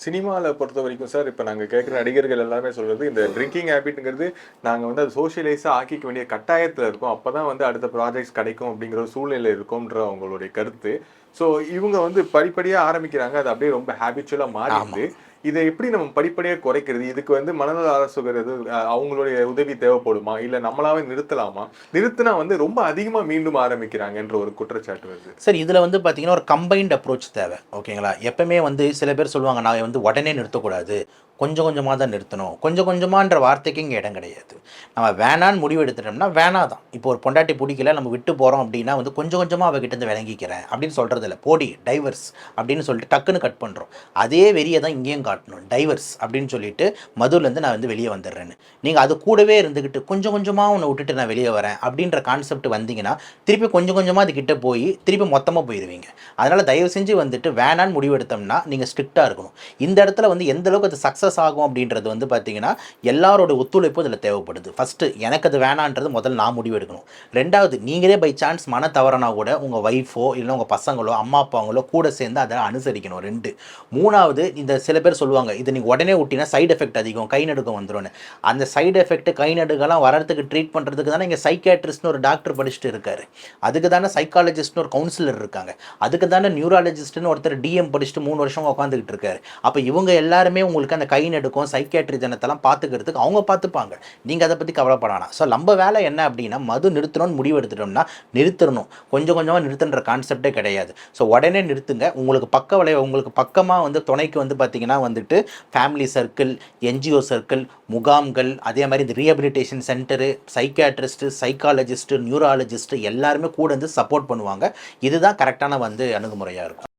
சினிமாவில் பொறுத்த வரைக்கும் சார், இப்போ நாங்கள் கேட்குற நடிகர்கள் எல்லாமே சொல்கிறது, இந்த ட்ரிங்கிங் ஹேபிட்ங்கிறது நாங்கள் வந்து அது சோஷியலைஸாக ஆக்கிக்க வேண்டிய கட்டாயத்தில் இருக்கோம். அப்போ தான் வந்து அடுத்த ப்ராஜெக்ட்ஸ் கிடைக்கும் அப்படிங்கிற ஒரு சூழ்நிலை இருக்கும்ன்ற அவங்களுடைய கருத்து. ஸோ இவங்க வந்து படிப்படியாக ஆரம்பிக்கிறாங்க. அது அப்படியே ரொம்ப ஹேபிச்சுவலாக ஆமா. மாறிடுது. இதை எப்படி நம்ம படிப்படியாக குறைக்கிறது? இதுக்கு வந்து மனநல ஆலோசகர் அவங்களுடைய உதவி தேவைப்படுமா? இல்லை நம்மளாவே நிறுத்தலாமா? நிறுத்தினா வந்து ரொம்ப அதிகமாக மீண்டும் ஆரம்பிக்கிறாங்கன்ற ஒரு குற்றச்சாட்டு வருது. சரி, இதில் வந்து பார்த்தீங்கன்னா ஒரு கம்பைன்ட் அப்ரோச் தேவை. ஓகேங்களா? எப்பவுமே வந்து சில பேர் சொல்லுவாங்க, நான் வந்து உடனே நிறுத்தக்கூடாது, கொஞ்சம் கொஞ்சமாக தான் நிறுத்தணும். கொஞ்சம் கொஞ்சமான்ற வார்த்தைக்கு இங்கே இடம் கிடையாது. நம்ம வேணான்னு முடிவு எடுத்துட்டோம்னா வேணா தான். இப்போ ஒரு பொண்டாட்டி பிடிக்கல, நம்ம விட்டு போகிறோம் அப்படின்னா வந்து கொஞ்சம் கொஞ்சமாக அவகிட்டேருந்து விளங்கிக்கிறேன் அப்படின்னு சொல்கிறது இல்லை. போடி டைவர்ஸ் அப்படின்னு சொல்லிட்டு டக்குன்னு கட் பண்ணுறோம். அதே வெறியை தான் இங்கேயும் காட்டணும். டைவர்ஸ் அப்படின்னு சொல்லிட்டு மதுலேருந்து நான் வந்து வெளியே வந்துடுறேன்னு. நீங்கள் அது கூடவே இருந்துக்கிட்டு கொஞ்சம் கொஞ்சமாக உன்னை விட்டுட்டு நான் வெளியே வரேன் அப்படின்ற கான்செப்ட் வந்தீங்கன்னா திருப்பி கொஞ்சம் கொஞ்சமாக அது கிட்ட போய் திருப்பி மொத்தமாக போயிடுவீங்க. அதனால் தயவு செஞ்சு வந்துட்டு வேணான்னு முடிவெடுத்தோம்னா நீங்கள் ஸ்ட்ரிக்டாக இருக்கணும். இந்த இடத்துல வந்து எந்த அளவுக்கு அது சக்ஸஸ் ஆகும் அப்படின்றது வந்து பார்த்தீங்கன்னா எல்லாரோட ஒத்துழைப்பு இதில் தேவைப்படுது. ஃபஸ்ட்டு எனக்கு அது வேணான்றது முதல்ல நான் முடிவு எடுக்கணும். ரெண்டாவது, நீங்களே பை சான்ஸ் மன தவறனா கூட உங்கள் ஒய்ஃபோ இல்லை உங்கள் பசங்களோ அம்மா அப்பாங்களோ கூட சேர்ந்து அதை அனுசரிக்கணும். 2. மூணாவது, இந்த சில பேர் சொல்லுவாங்க, இது நீங்கள் உடனே விட்டினா சைடு எஃபெக்ட் அதிகம், கை நடுக்கம் வந்துடும். அந்த சைடு எஃபெக்ட் கை நடுக்கெல்லாம் வரதுக்கு ட்ரீட் பண்ணுறதுக்கு தானே இங்கே சைக்கியாட்ரிஸ்ட்னு ஒரு டாக்டர் படிச்சுட்டு இருக்காரு. அதுக்கு தானே சைக்காலஜிஸ்ட்னு ஒரு கவுன்சிலர் இருக்காங்க. அதுக்கு தானே நியூராலஜிஸ்ட்னு ஒருத்தர் டிஎம் படிச்சுட்டு 3 வருஷம் உட்காந்துக்கிட்டு இருக்காரு. அப்போ இவங்க எல்லாருமே உங்களுக்கு அந்த கை நடுக்கும் சைக்கியாட்ரி ஜனத்தெல்லாம் பார்த்துக்கிறதுக்கு அவங்க பார்த்துப்பாங்க. நீங்கள் அதை பற்றி கவலைப்படானா. ஸோ நம்ம வேலை என்ன அப்படின்னா, மது நிறுத்தணும்னு முடிவு எடுத்துட்டோம்னா நிறுத்தணும். கொஞ்சம் கொஞ்சமாக நிறுத்துன்ற கான்செப்டே கிடையாது. ஸோ உடனே நிறுத்துங்க. உங்களுக்கு பக்க விளைவு, உங்களுக்கு பக்கமாக வந்து துணைக்கு வந்து பார்த்திங்கன்னா வந்துட்டு ஃபேமிலி சர்க்கிள், என்ஜிஓ சர்க்கிள், முகாம்கள், அதே மாதிரி இந்த rehabilitation centre, psychiatrist, psychologist, neurologist எல்லாருமே கூட வந்து சப்போர்ட் பண்ணுவாங்க. இதுதான் கரெக்டான வந்து அணுகுமுறையாக இருக்கும்.